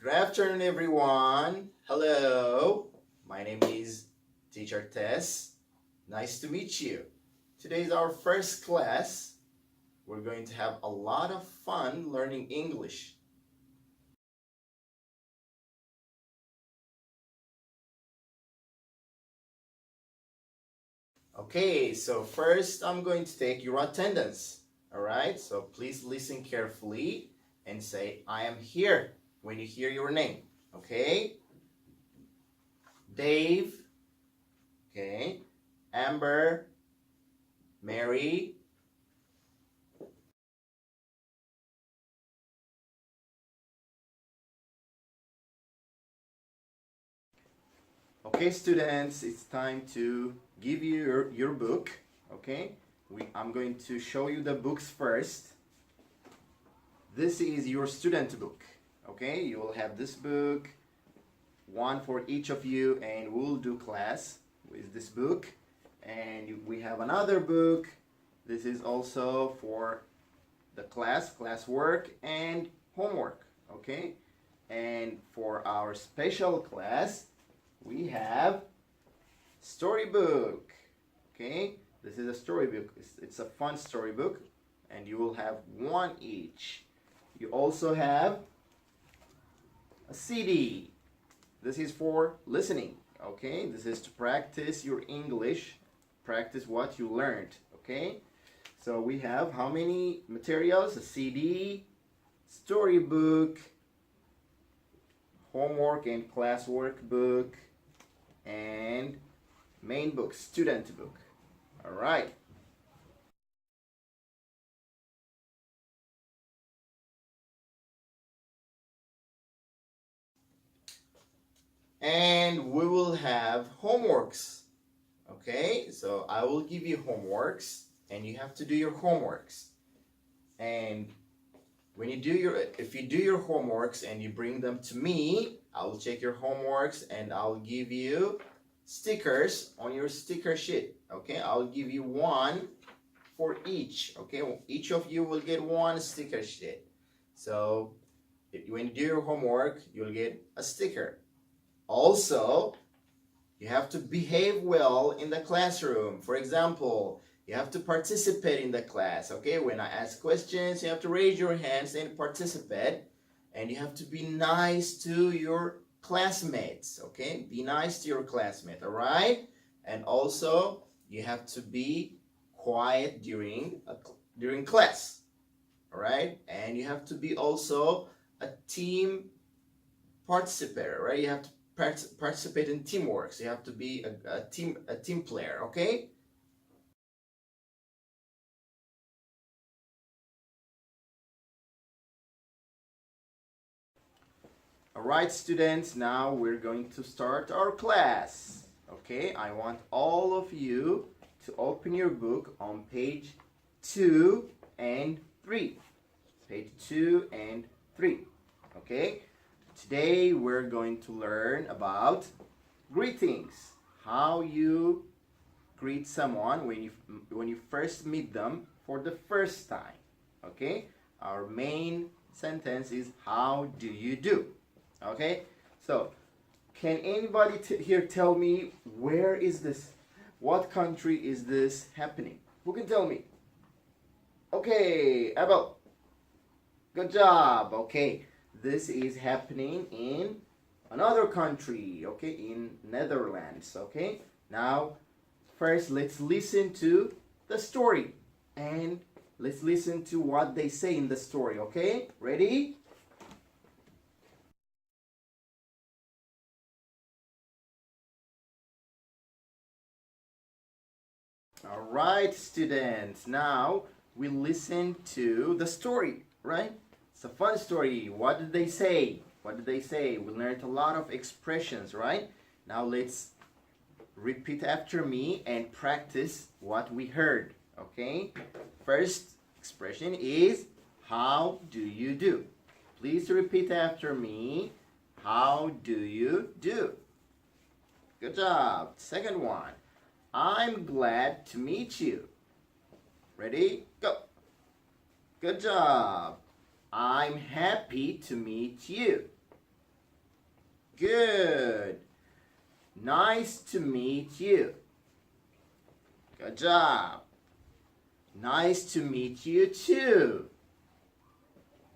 Good afternoon, everyone. Hello. My name is Teacher Tess. Nice to meet you. Today is our first class. We're going to have a lot of fun learning English. Okay, so first I'm going to take your attendance. All right, so please listen carefully and say, I am here when you hear your name. Okay? Dave. Okay. Amber. Mary. Okay, students, it's time to give you your book. Okay, I'm going to show you the books first. This is your student book. Okay, you will have this book, one for each of you, and we'll do class with this book. And we have another book. This is also for the classwork and homework. Okay, and for our special class, we have storybook. Okay, this is a storybook. It's a fun storybook, and you will have one each. You also have a CD. This is for listening. Okay, this is to practice your English, practice what you learned. Okay, so we have how many materials? A CD, storybook, homework and classwork book, and main book, student book. All right. And we will have homeworks. Okay, so I will give you homeworks and you have to do your homeworks. And when you do if you do your homeworks and you bring them to me, I will check your homeworks and I'll give you stickers on your sticker sheet. Okay, I'll give you one for each. Okay, each of you will get one sticker sheet. So when you do your homework, you'll get a sticker. Also, you have to behave well in the classroom. For example, you have to participate in the class. Okay, when I ask questions, you have to raise your hands and participate. And you have to be nice to your classmates. Okay, be nice to your classmate. All right, and also you have to be quiet during class. All right, and you have to be also a team participator. Right, you have to participate in teamwork. So you have to be a team player. Okay. All right, students, now we're going to start our class. Okay, I want all of you to open your book on page 2 and 3. Page 2 and 3. Okay, today we're going to learn about greetings. How you greet someone when you first meet them for the first time. Okay, our main sentence is how do you do? Okay, so can anybody here tell me where is this? What country is this happening? Who can tell me? Okay, Abel. Good job. Okay, this is happening in another country. Okay, in Netherlands. Okay, now first let's listen to the story and let's listen to what they say in the story. Okay, ready? All right, students. Now we listen to the story, right? It's a fun story. What did they say? What did they say? We learned a lot of expressions, right? Now let's repeat after me and practice what we heard, okay? First expression is, how do you do? Please repeat after me. How do you do? Good job. Second one. I'm glad to meet you. Ready? Go. Good job. I'm happy to meet you. Good. Nice to meet you. Good job. Nice to meet you too.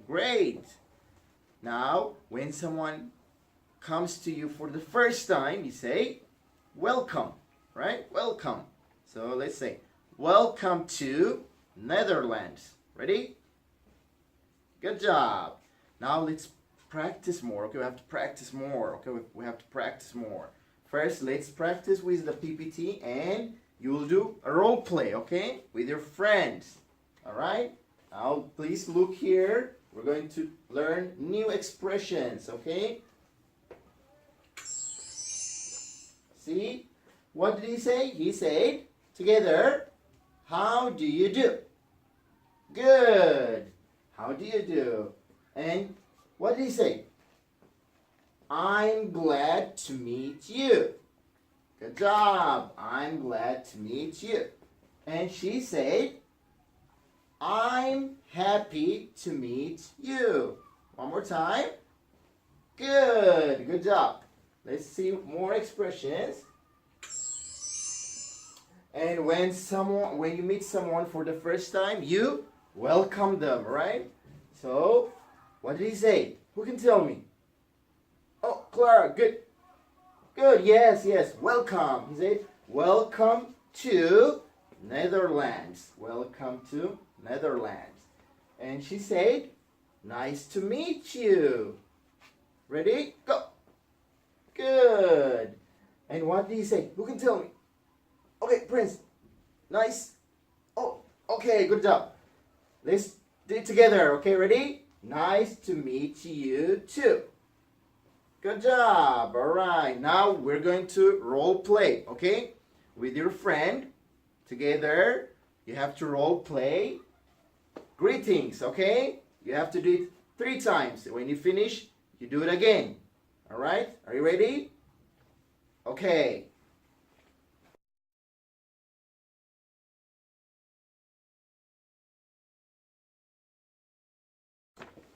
Great. Now, when someone comes to you for the first time, you say, welcome, right? Welcome. So let's say, welcome to Netherlands. Ready? Good job. Now let's practice more. Okay, we have to practice more. Okay, we have to practice more. First, let's practice with the PPT and you will do a role play, okay, with your friends. All right? Now, please look here. We're going to learn new expressions, okay? See? What did he say? He said, together, how do you do? Good. How do you do? And what did he say? I'm glad to meet you. Good job. I'm glad to meet you. And she said, I'm happy to meet you. One more time. Good. Good job. Let's see more expressions. And when you meet someone for the first time, you welcome them, right? So, what did he say? Who can tell me? Oh, Clara, good. Good, yes, yes. Welcome. He said, welcome to Netherlands. Welcome to Netherlands. And she said, nice to meet you. Ready? Go. Good. And what did he say? Who can tell me? Okay, Prince. Nice. Oh, okay, good job. Let's do it together. Okay, ready? Nice to meet you too. Good job. All right. Now we're going to role play, okay? With your friend. Together, you have to role play greetings, okay? You have to do it 3 times. When you finish, you do it again. All right? Are you ready? Okay.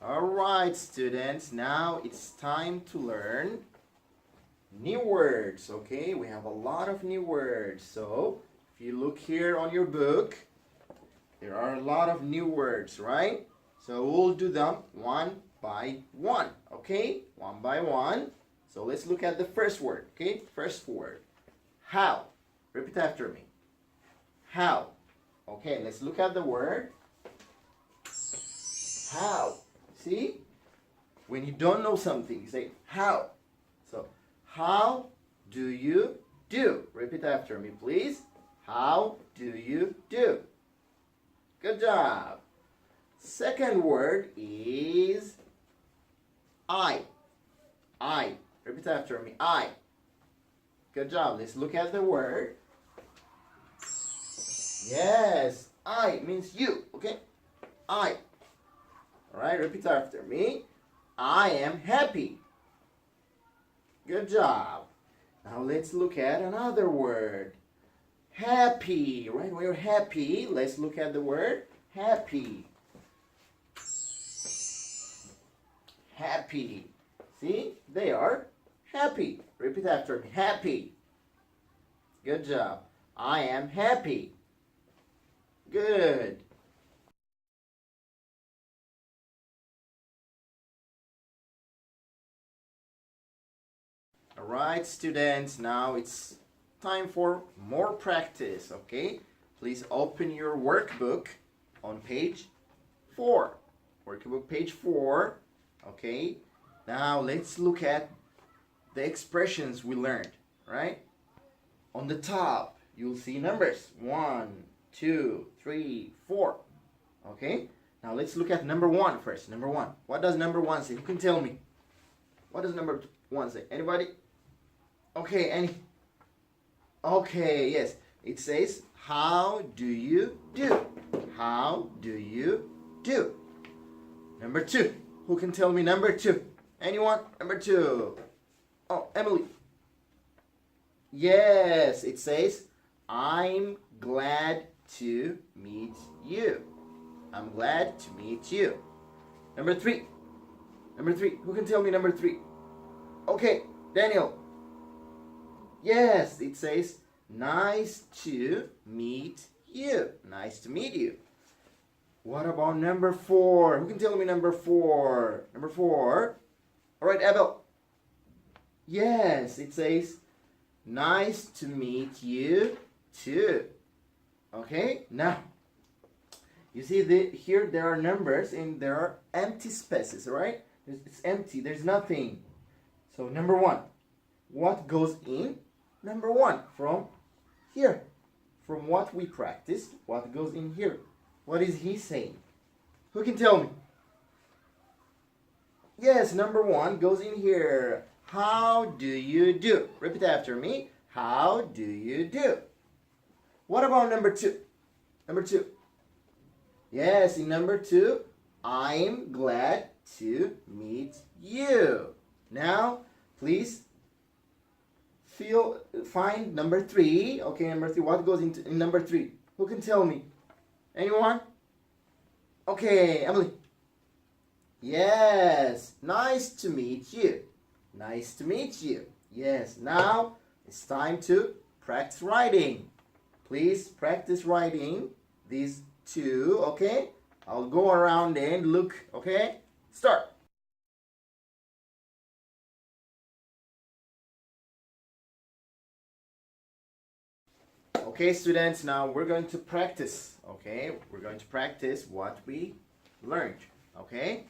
All right, students. Now it's time to learn new words, okay? We have a lot of new words. So, if you look here on your book, there are a lot of new words, right? So we'll do them one by one, okay? One by one. So let's look at the first word, okay? First word. How. Repeat after me. How. Okay, let's look at the word. How. See? When you don't know something, you say how. So, how do you do? Repeat after me, please. How do you do? Good job. Second word is I. I. Repeat after me. I. Good job. Let's look at the word. Yes. I means you. Okay? I. Alright, repeat after me. I am happy. Good job. Now let's look at another word. Happy, right? We're happy. Let's look at the word happy. Happy. See? They are happy. Repeat after me. Happy. Good job. I am happy. Good. Alright, students, now it's time for more practice, okay? Please open your workbook on page 4. Workbook page 4, okay? Now let's look at the expressions we learned, right? On the top, you'll see numbers. 1, 2, 3, 4. Okay? Now let's look at number 1 first. Number 1. What does number 1 say? Who can tell me? What does number 1 say? Anybody? Okay, Okay, yes. It says, how do you do? How do you do? Number 2. Who can tell me number 2? Anyone? Number 2. Oh, Emily. Yes, it says, I'm glad to meet you. I'm glad to meet you. Number 3. Number 3. Who can tell me number 3? Okay, Daniel. Yes, it says, nice to meet you. Nice to meet you. What about number 4? Who can tell me number 4? Number 4. All right, Abel. Yes, it says, nice to meet you too. Okay, now, you see here there are numbers and there are empty spaces, right? It's empty, there's nothing. So number 1, what goes in? Number 1, from here. From what we practiced, what goes in here? What is he saying? Who can tell me? Yes, number 1 goes in here. How do you do? Repeat after me. How do you do? What about number 2? Number 2. Yes, in number 2, I'm glad to meet you. Now, please find number 3. Okay, number 3. What goes in number 3? Who can tell me? Anyone? Okay, Emily. Yes, nice to meet you. Nice to meet you. Yes, now it's time to practice writing. Please practice writing these 2, okay? I'll go around and look, okay? Start. Okay, students, now we're going to practice, okay? We're going to practice what we learned, okay?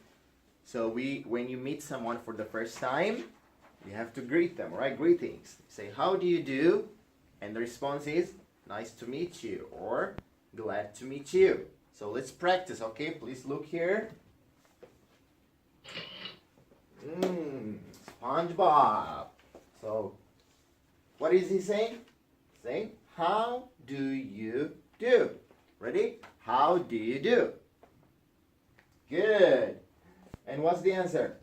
So when you meet someone for the first time, you have to greet them, right? Greetings. Say, how do you do? And the response is, nice to meet you, or glad to meet you. So let's practice, okay? Please look here. SpongeBob. So, what is he saying? Saying, how do you do? Ready? How do you do? Good. And what's the answer?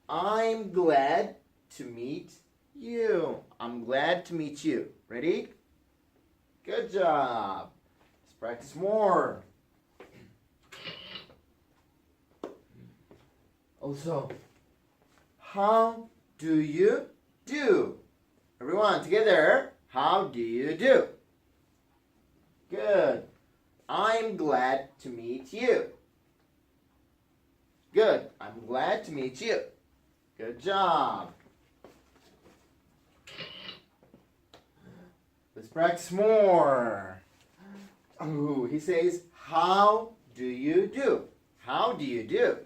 I'm glad to meet you. I'm glad to meet you. Ready? Good job. Let's practice more. Also, how do you do? Everyone together. How do you do? Good. I'm glad to meet you. Good. I'm glad to meet you. Good job. Let's practice more. Oh, he says, how do you do? How do you do?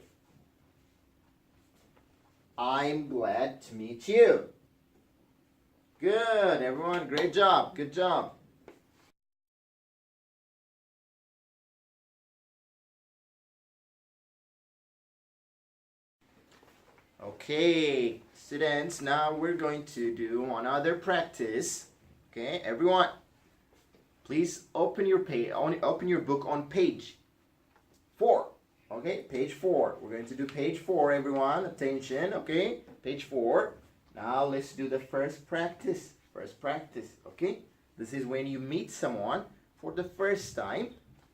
I'm glad to meet you. Good, everyone. Great job. Good job. Okay, students, now we're going to do another practice. Okay, everyone, please open your book on page 4. Okay, page 4. We're going to do page 4, everyone. Attention, okay? Page 4. Now let's do the first practice. First practice, okay? This is when you meet someone for the first time.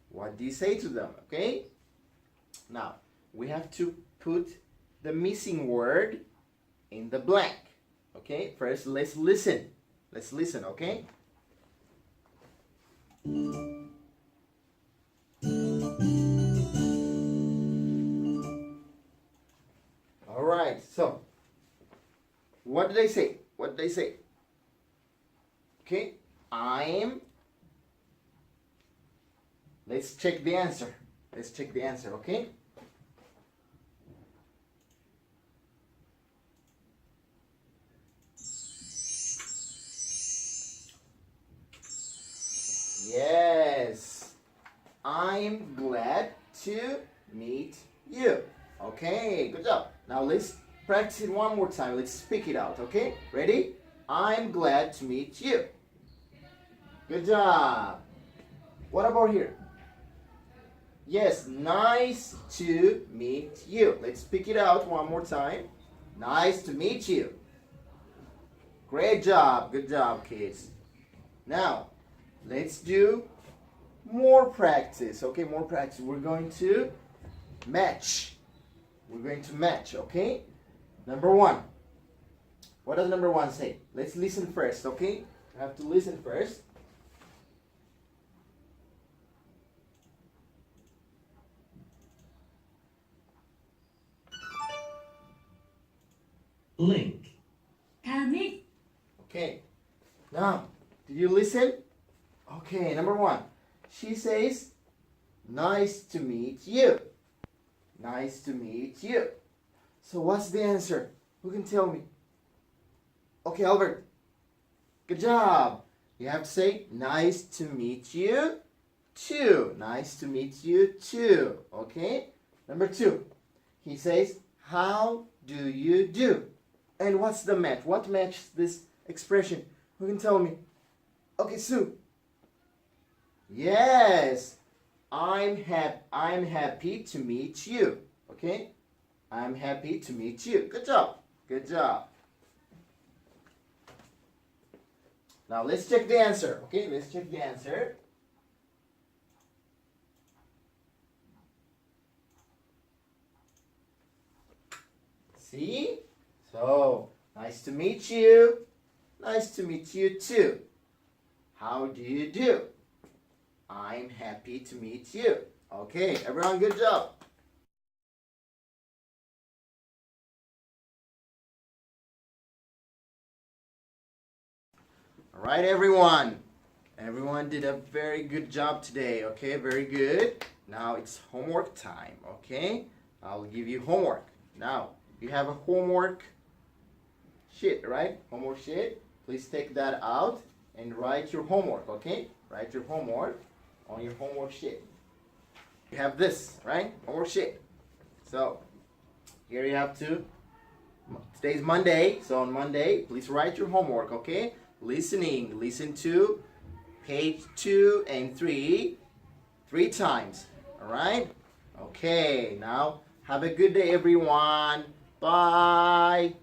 What do you say to them, okay? Now, we have to put the missing word in the blank. Okay, first let's listen. Let's listen, okay? All right, so what did they say? What did they say? Okay, let's check the answer. Let's check the answer, okay? Yes, I'm glad to meet you. Okay, good job. Now let's practice it one more time. Let's speak it out, okay? Ready? I'm glad to meet you. Good job. What about here? Yes, nice to meet you. Let's speak it out one more time. Nice to meet you. Great job. Good job, kids. Now, let's do more practice. Okay, more practice. We're going to match. We're going to match, okay? Number 1. What does number 1 say? Let's listen first, okay? You have to listen first. Link. Comic. Okay. Now, did you listen? Okay, number 1. She says, nice to meet you. Nice to meet you. So what's the answer? Who can tell me? Okay, Albert. Good job. You have to say, nice to meet you too. Nice to meet you too. Okay? Number 2. He says, how do you do? And what's the match? What matches this expression? Who can tell me? Okay, Sue. Yes. I'm happy to meet you. Okay? I'm happy to meet you. Good job. Good job. Now let's check the answer. Okay, let's check the answer. See? So, nice to meet you. Nice to meet you too. How do you do? I'm happy to meet you. Okay, everyone, good job. All right, everyone. Everyone did a very good job today. Okay, very good. Now it's homework time. Okay, I'll give you homework. Now, you have a homework sheet, right? Homework sheet. Please take that out and write your homework. Okay, write your homework on your homework sheet. You have this, right? Homework sheet. So here you have to. Today's Monday, so on Monday, please write your homework. Okay. Listening. Listen to page 2 and 3 times. All right. Okay. Now have a good day, everyone. Bye.